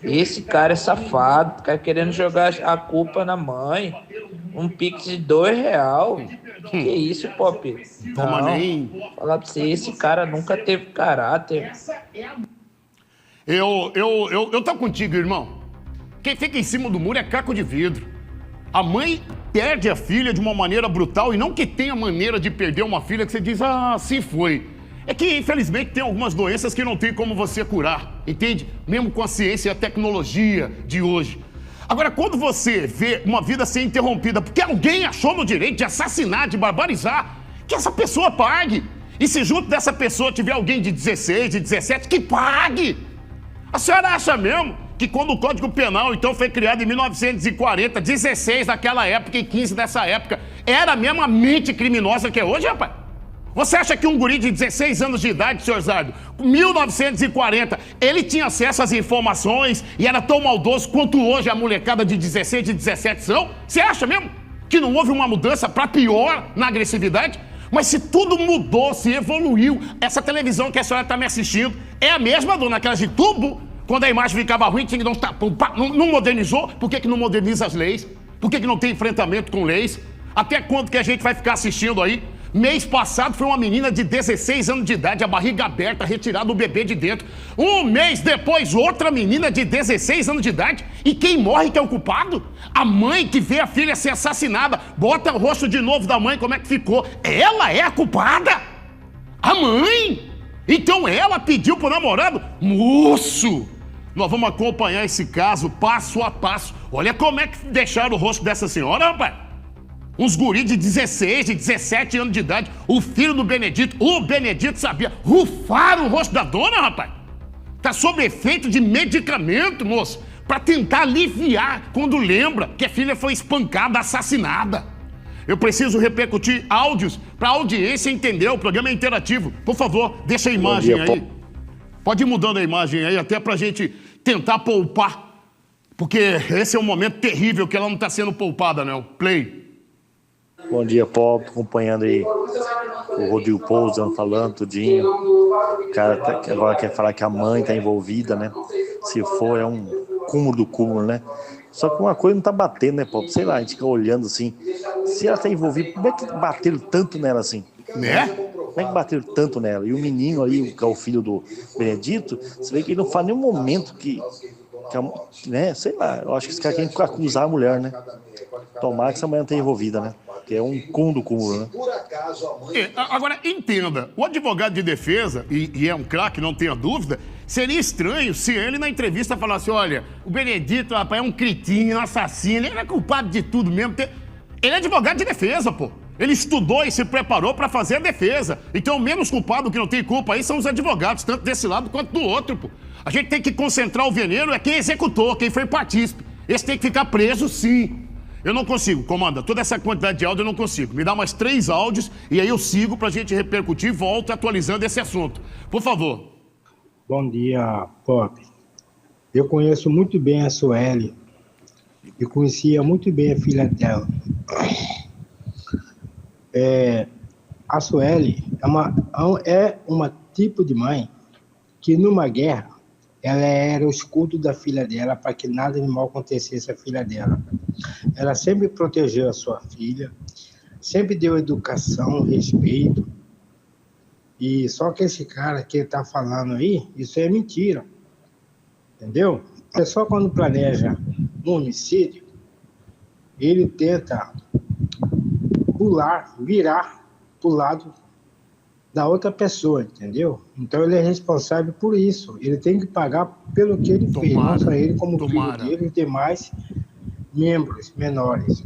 Esse cara é safado, tá querendo jogar a culpa na mãe. Um pix de R$2. Que isso, Pop? Toma não, nem. Falar pra você, esse cara nunca teve caráter. Eu tô contigo, irmão. Quem fica em cima do muro é caco de vidro. A mãe perde a filha de uma maneira brutal, e não que tenha maneira de perder uma filha que você diz, assim foi. É que, infelizmente, tem algumas doenças que não tem como você curar, entende? Mesmo com a ciência e a tecnologia de hoje. Agora, quando você vê uma vida ser interrompida porque alguém achou no direito de assassinar, de barbarizar, que essa pessoa pague. E se junto dessa pessoa tiver alguém de 16, de 17, que pague. A senhora acha mesmo que quando o Código Penal, então, foi criado em 1940, 16 naquela época e 15 dessa época, era a mesma mente criminosa que é hoje, rapaz? Você acha que um guri de 16 anos de idade, senhor Zardo, 1940, ele tinha acesso às informações e era tão maldoso quanto hoje a molecada de 16, de 17 são? Você acha mesmo que não houve uma mudança para pior na agressividade? Mas se tudo mudou, se evoluiu, essa televisão que a senhora está me assistindo é a mesma, dona, aquelas de tubo? Quando a imagem ficava ruim, tinha que dar não modernizou? Por que não moderniza as leis? Por que não tem enfrentamento com leis? Até quando que a gente vai ficar assistindo aí? Mês passado foi uma menina de 16 anos de idade, a barriga aberta, retirada o bebê de dentro. Um mês depois, outra menina de 16 anos de idade. E quem morre que é o culpado? A mãe que vê a filha ser assassinada. Bota o rosto de novo da mãe, como é que ficou? Ela é a culpada? A mãe? Então ela pediu pro namorado? Moço! Nós vamos acompanhar esse caso passo a passo. Olha como é que deixaram o rosto dessa senhora, rapaz. Uns guris de 16, de 17 anos de idade, o filho do Benedito, o Benedito sabia, rufaram o rosto da dona, rapaz. Tá sob efeito de medicamento, moço, pra tentar aliviar quando lembra que a filha foi espancada, assassinada. Eu preciso repercutir áudios pra audiência entender, o programa é interativo. Por favor, deixa a imagem aí. Pode ir mudando a imagem aí, até pra gente tentar poupar. Porque esse é um momento terrível que ela não tá sendo poupada, né? O play. Bom dia, Pop, acompanhando aí o Rodrigo Pouso falando tudinho. O cara agora quer falar que a mãe tá envolvida, né? Se for, é um cúmulo do cúmulo, né? Só que uma coisa não tá batendo, né, Pop? Sei lá, a gente fica olhando assim. Se ela tá envolvida, como é que bateram tanto nela assim? Né? Como é que bateram tanto nela? E o menino aí, que é o filho do Benedito, você vê que ele não faz nenhum momento que né? Sei lá, eu acho que esse cara quer acusar a mulher, né? Tomara que essa mulher não tenha envolvida, né? Que é um cúmulo do cúmulo, né? Agora, entenda, o advogado de defesa, e é um craque, não tenha dúvida, seria estranho se ele na entrevista falasse, olha, o Benedito, rapaz, é um cretino, um assassino, ele é culpado de tudo mesmo. Ele é advogado de defesa, pô. Ele estudou e se preparou para fazer a defesa. Então, o menos culpado que não tem culpa aí são os advogados, tanto desse lado quanto do outro, pô. A gente tem que concentrar o veneno, é quem executou, quem foi partícipe. Esse tem que ficar preso, sim. Eu não consigo, comanda, toda essa quantidade de áudio eu não consigo. Me dá mais 3 áudios e aí eu sigo pra gente repercutir e volto atualizando esse assunto. Por favor. Bom dia, Pop. Eu conheço muito bem a Sueli e conhecia muito bem a filha dela. A Sueli é uma tipo de mãe que numa guerra ela era o escudo da filha dela para que nada de mal acontecesse à filha dela. Ela sempre protegeu a sua filha, sempre deu educação, respeito. E só que esse cara que está falando aí, isso é mentira. Entendeu? É só quando planeja um homicídio, ele tenta virar para o lado da outra pessoa, entendeu? Então ele é responsável por isso. Ele tem que pagar pelo que ele fez, não só ele, como o filho dele e demais membros menores.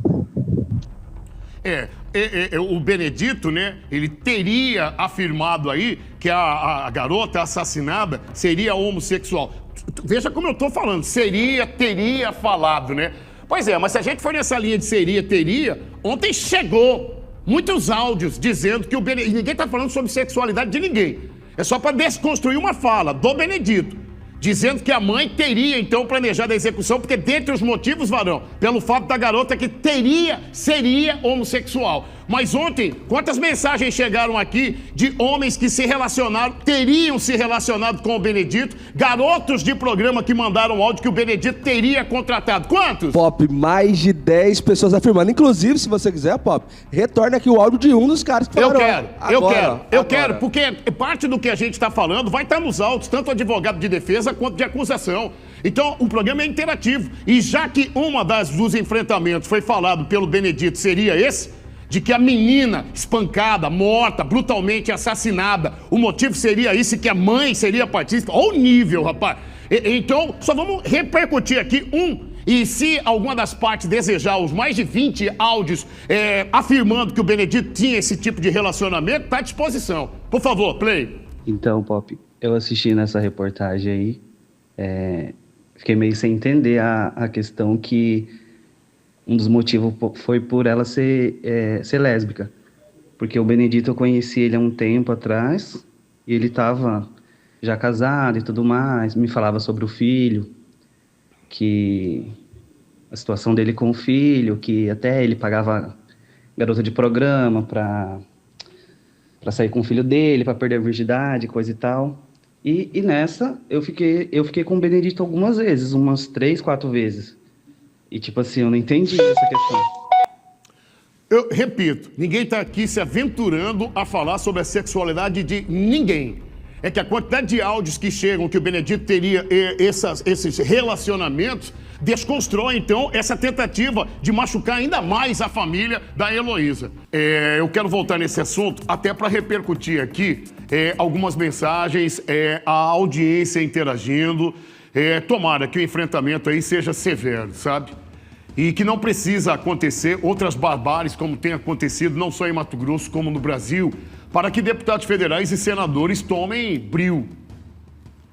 O Benedito, né, ele teria afirmado aí que a garota assassinada seria homossexual. Veja como eu tô falando, teria falado, né? Pois é, mas se a gente for nessa linha de teria, ontem chegou muitos áudios dizendo que o Benedito... Ninguém está falando sobre sexualidade de ninguém. É só para desconstruir uma fala do Benedito, dizendo que a mãe teria, então, planejado a execução, porque dentre os motivos, Varão, pelo fato da garota que seria homossexual. Mas ontem, quantas mensagens chegaram aqui de homens que teriam se relacionado com o Benedito, garotos de programa que mandaram áudio que o Benedito teria contratado. Quantos? Pop, mais de 10 pessoas afirmando. Inclusive, se você quiser, Pop, retorne aqui o áudio de um dos caras que falaram. Eu quero, porque parte do que a gente está falando vai estar nos autos, tanto advogado de defesa quanto de acusação. Então, o programa é interativo. E já que dos enfrentamentos foi falado pelo Benedito seria esse, de que a menina espancada, morta, brutalmente assassinada, o motivo seria isso, e que a mãe seria partícipe. Olha o nível, rapaz. Então, só vamos repercutir aqui e se alguma das partes desejar os mais de 20 áudios afirmando que o Benedito tinha esse tipo de relacionamento, está à disposição. Por favor, play. Então, Pop, eu assisti nessa reportagem aí, fiquei meio sem entender a questão que um dos motivos foi por ela ser lésbica. Porque o Benedito, eu conheci ele há um tempo atrás, e ele estava já casado e tudo mais, me falava sobre o filho, que a situação dele com o filho, que até ele pagava garota de programa para sair com o filho dele, para perder a virgindade, coisa e tal. E nessa, eu fiquei com o Benedito algumas vezes, umas 3, 4 vezes. E tipo assim, eu não entendi essa questão. Eu repito, ninguém está aqui se aventurando a falar sobre a sexualidade de ninguém. É que a quantidade de áudios que chegam que o Benedito teria esses relacionamentos desconstrói, então, essa tentativa de machucar ainda mais a família da Heloísa. Eu quero voltar nesse assunto até para repercutir aqui algumas mensagens, a audiência interagindo. Tomara que o enfrentamento aí seja severo, sabe? E que não precisa acontecer outras barbáries como tem acontecido não só em Mato Grosso como no Brasil, para que deputados federais e senadores tomem brio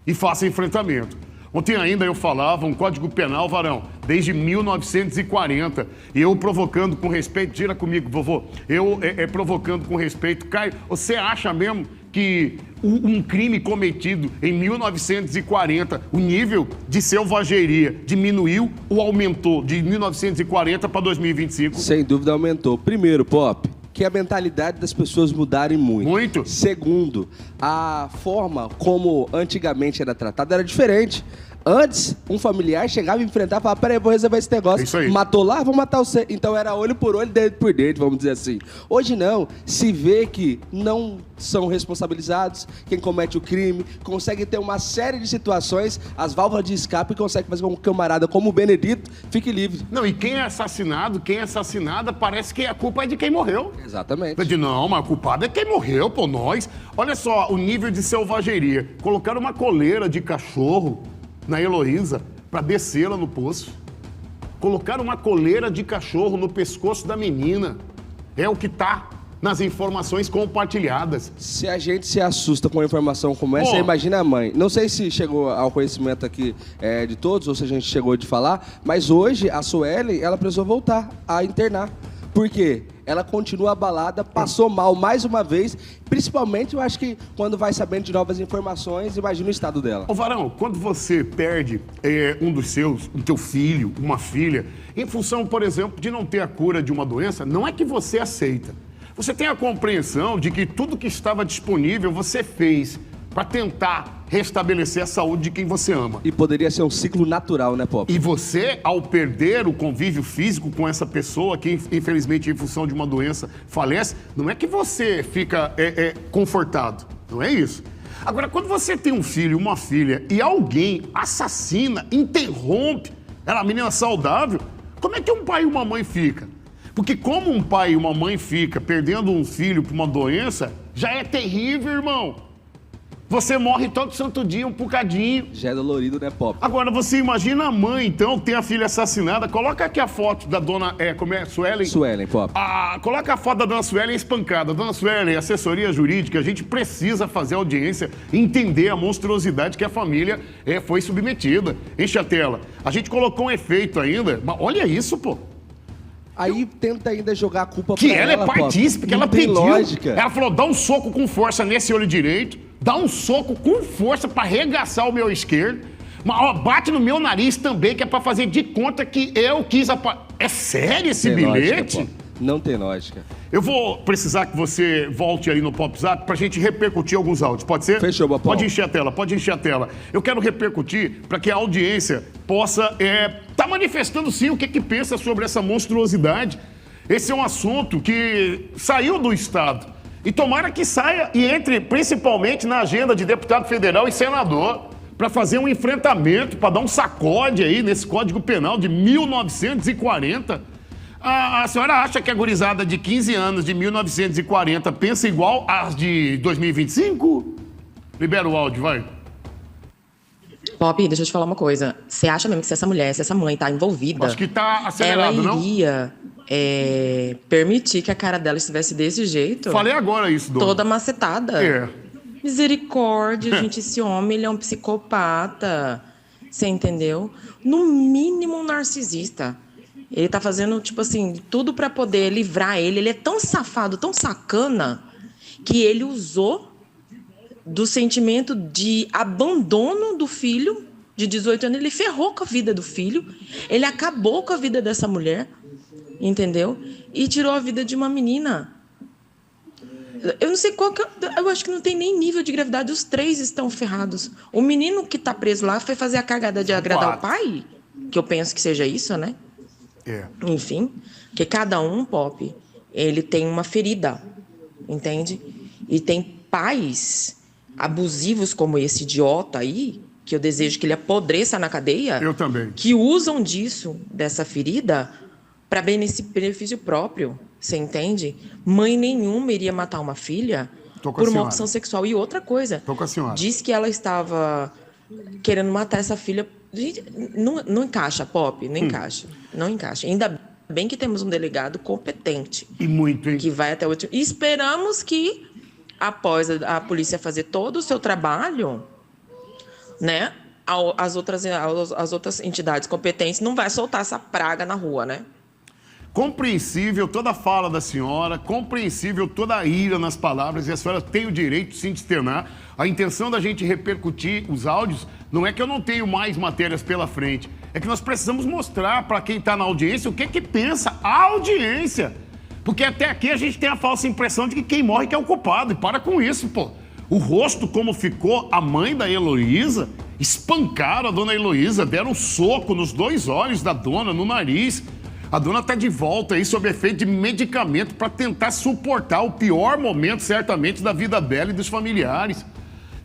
e façam enfrentamento. Ontem ainda eu falava um Código Penal, Varão, desde 1940. E eu provocando com respeito, tira comigo, vovô, eu provocando com respeito. Caio, você acha mesmo que um crime cometido em 1940, o nível de selvageria diminuiu ou aumentou de 1940 para 2025? Sem dúvida aumentou. Primeiro, Pop, que a mentalidade das pessoas mudarem muito. Muito. Segundo, a forma como antigamente era tratado era diferente. Antes, um familiar chegava e enfrentava e falava, peraí, vou resolver esse negócio. Isso aí. Matou lá, vou matar você. Então era olho por olho, dente por dente, vamos dizer assim. Hoje não, se vê que não são responsabilizados quem comete o crime, consegue ter uma série de situações, as válvulas de escape e consegue fazer com que um camarada como o Benedito fique livre. Não, e quem é assassinado, quem é assassinada, parece que a culpa é de quem morreu. Exatamente. Não, mas a culpada é quem morreu, pô, nós. Olha só o nível de selvageria. Colocaram uma coleira de cachorro na Heloísa para descê-la no poço. Colocaram uma coleira de cachorro no pescoço da menina. É o que tá nas informações compartilhadas. Se a gente se assusta com uma informação como essa, imagina a mãe. Não sei se chegou ao conhecimento aqui de todos, ou se a gente chegou de falar, mas hoje a Suelen, ela precisou voltar a internar. Por quê? Ela continua abalada, passou mal mais uma vez, principalmente, eu acho que quando vai sabendo de novas informações, imagina o estado dela. Ô Varão, quando você perde um dos seus, um teu filho, uma filha, em função, por exemplo, de não ter a cura de uma doença, não é que você aceita. Você tem a compreensão de que tudo que estava disponível você fez para tentar restabelecer a saúde de quem você ama. E poderia ser um ciclo natural, né, Pop? E você, ao perder o convívio físico com essa pessoa que, infelizmente, em função de uma doença, falece, não é que você fica confortado. Não é isso. Agora, quando você tem um filho, uma filha, e alguém assassina, interrompe, ela é uma menina saudável, como é que um pai e uma mãe fica? Porque como um pai e uma mãe fica perdendo um filho por uma doença, já é terrível, irmão. Você morre todo santo dia, um bocadinho. Já é dolorido, né, Pop? Agora, você imagina a mãe, então, que tem a filha assassinada. Coloca aqui a foto da dona, Suelen? Suelen, Pop. Coloca a foto da dona Suelen espancada. Dona Suelen, assessoria jurídica, a gente precisa fazer audiência, entender a monstruosidade que a família foi submetida. Enche a tela. A gente colocou um efeito ainda, mas olha isso, pô. Aí tenta ainda jogar a culpa que pra ela, ela é partícipe, que ela pediu. Lógica. Ela falou, dá um soco com força nesse olho direito, dá um soco com força pra arregaçar o meu esquerdo, mas bate no meu nariz também, que é pra fazer de conta que eu quis... É sério esse bilhete? Lógica, não tem lógica. Eu vou precisar que você volte aí no Pop Zap pra gente repercutir alguns áudios, pode ser? Fechou, Bapão. Pode encher a tela. Eu quero repercutir para que a audiência possa tá manifestando sim o que pensa sobre essa monstruosidade. Esse é um assunto que saiu do Estado. E tomara que saia e entre principalmente na agenda de deputado federal e senador para fazer um enfrentamento, para dar um sacode aí nesse Código Penal de 1940. A senhora acha que a gurizada de 15 anos de 1940 pensa igual às de 2025? Libera o áudio, vai. Pop, deixa eu te falar uma coisa. Você acha mesmo que se essa mulher, se essa mãe tá envolvida... Acho que tá acelerado, ela iria permitir que a cara dela estivesse desse jeito? Falei agora isso, dona. Toda macetada. Misericórdia, gente. Esse homem, ele é um psicopata. Você entendeu? No mínimo um narcisista. Ele tá fazendo, tipo assim, tudo pra poder livrar ele. Ele é tão safado, tão sacana, que ele usou do sentimento de abandono do filho de 18 anos. Ele ferrou com a vida do filho. Ele acabou com a vida dessa mulher, entendeu? E tirou a vida de uma menina. Eu não sei qual que... Eu acho que não tem nem nível de gravidade. Os 3 estão ferrados. O menino que tá preso lá foi fazer a cagada de agradar o pai? Que eu penso que seja isso, né? Enfim, que cada um, Pop, ele tem uma ferida, entende? E tem pais abusivos como esse idiota aí, que eu desejo que ele apodreça na cadeia. Eu também. Que usam disso, dessa ferida, para benefício próprio, você entende? Mãe nenhuma iria matar uma filha por uma opção sexual. E outra coisa, diz que ela estava querendo matar essa filha. Não encaixa, Pop, não encaixa. Não encaixa. Ainda bem que temos um delegado competente. E muito, hein? Que vai até o último. E esperamos que, após a polícia fazer todo o seu trabalho, né, as outras entidades competentes não vai soltar essa praga na rua, né? Compreensível toda a fala da senhora, compreensível toda a ira nas palavras, e a senhora tem o direito sim de externar. A intenção da gente repercutir os áudios não é que eu não tenho mais matérias pela frente, é que nós precisamos mostrar para quem está na audiência o que pensa a audiência. Porque até aqui a gente tem a falsa impressão de que quem morre que é o culpado, e para com isso, pô. O rosto como ficou a mãe da Heloísa, espancaram a dona Heloísa, deram um soco nos 2 olhos da dona, no nariz. A dona está de volta aí sob efeito de medicamento para tentar suportar o pior momento, certamente, da vida dela e dos familiares.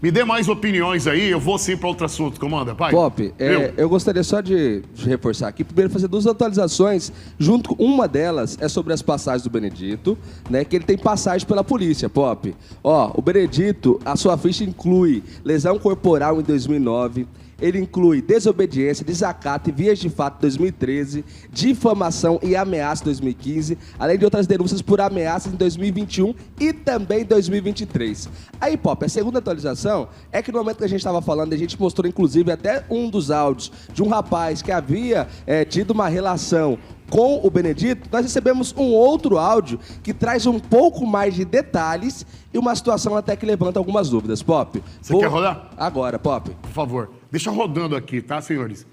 Me dê mais opiniões aí, eu vou sim para outro assunto. Comanda, pai. Pop, eu gostaria só de reforçar aqui, primeiro fazer 2 atualizações, junto com uma delas é sobre as passagens do Benedito, né, que ele tem passagem pela polícia, Pop. Ó, o Benedito, a sua ficha inclui lesão corporal em 2009, ele inclui desobediência, desacato e vias de fato 2013, difamação e ameaça 2015, além de outras denúncias por ameaças em 2021 e também 2023. Aí, Pop, a segunda atualização é que no momento que a gente estava falando, a gente mostrou inclusive até um dos áudios de um rapaz que havia tido uma relação com o Benedito, nós recebemos um outro áudio que traz um pouco mais de detalhes e uma situação até que levanta algumas dúvidas. Pop, você quer rodar? Agora, Pop. Por favor, deixa rodando aqui, tá, senhores?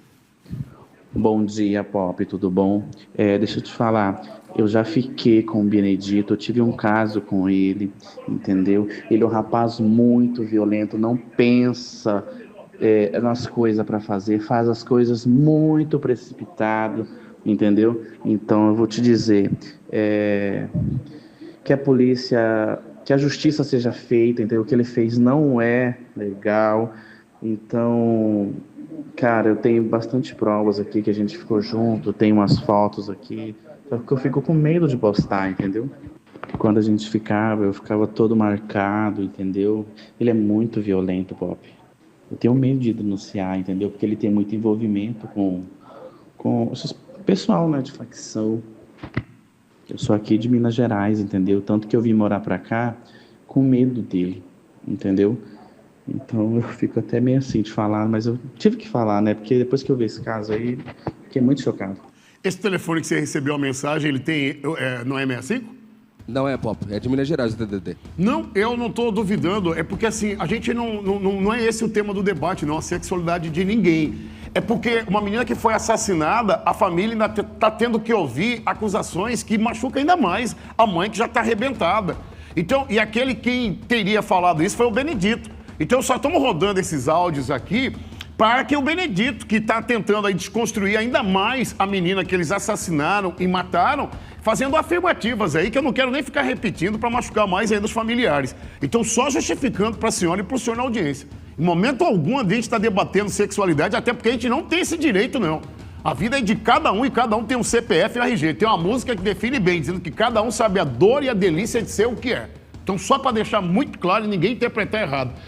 Bom dia, Pop, tudo bom? Deixa eu te falar, eu já fiquei com o Benedito, eu tive um caso com ele, entendeu? Ele é um rapaz muito violento, não pensa nas coisas para fazer, faz as coisas muito precipitado, entendeu? Então eu vou te dizer que a polícia, que a justiça seja feita, entendeu? O que ele fez não é legal. Então, cara, eu tenho bastante provas aqui que a gente ficou junto, tem umas fotos aqui, só que eu fico com medo de postar, entendeu? Quando a gente ficava, eu ficava todo marcado, entendeu? Ele é muito violento, Pop. Eu tenho medo de denunciar, entendeu? Porque ele tem muito envolvimento com esses pessoal, né, de facção. Eu sou aqui de Minas Gerais, entendeu? Tanto que eu vim morar pra cá com medo dele, entendeu? Então eu fico até meio assim de falar, mas eu tive que falar, né? Porque depois que eu vi esse caso aí, fiquei muito chocado. Esse telefone que você recebeu a mensagem, ele tem, não é 65? Não é, Pop, é de Minas Gerais o DDD. Não, eu não estou duvidando, é porque assim, a gente não é esse o tema do debate, não, a sexualidade de ninguém. É porque uma menina que foi assassinada, a família ainda está tendo que ouvir acusações que machucam ainda mais a mãe que já está arrebentada. Então, e aquele quem teria falado isso foi o Benedito. Então, só estamos rodando esses áudios aqui para que o Benedito, que está tentando aí desconstruir ainda mais a menina que eles assassinaram e mataram, fazendo afirmativas aí que eu não quero nem ficar repetindo para machucar mais ainda os familiares. Então, só justificando para a senhora e para o senhor na audiência. Em momento algum a gente está debatendo sexualidade, até porque a gente não tem esse direito, não. A vida é de cada um e cada um tem um CPF e um RG. Tem uma música que define bem, dizendo que cada um sabe a dor e a delícia de ser o que é. Então, só para deixar muito claro e ninguém interpretar errado.